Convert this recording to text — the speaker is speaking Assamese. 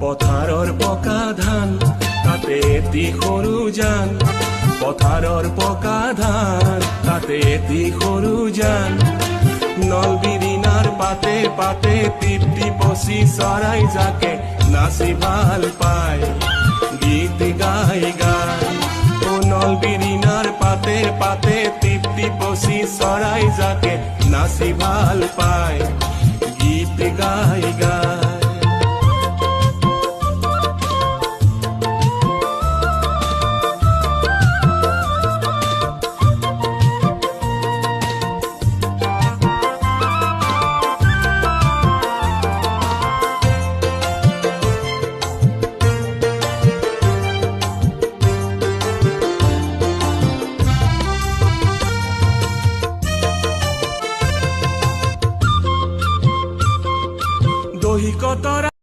পথাৰৰ পকা ধান তাতে এটি সৰু জান, পথাৰৰ পকা ধান তাতে এটি সৰু জান। নলবিৰিণাৰ পাতে পাতে টিপ টিপচি চৰাই জাকে নাচি ভাল পায় গীত গাই গাই। ও নলবিৰিণাৰ পাতে পাতে টিপ টিপচি চৰাই জাকে নাচি ভাল পায় গীত গাই গাই।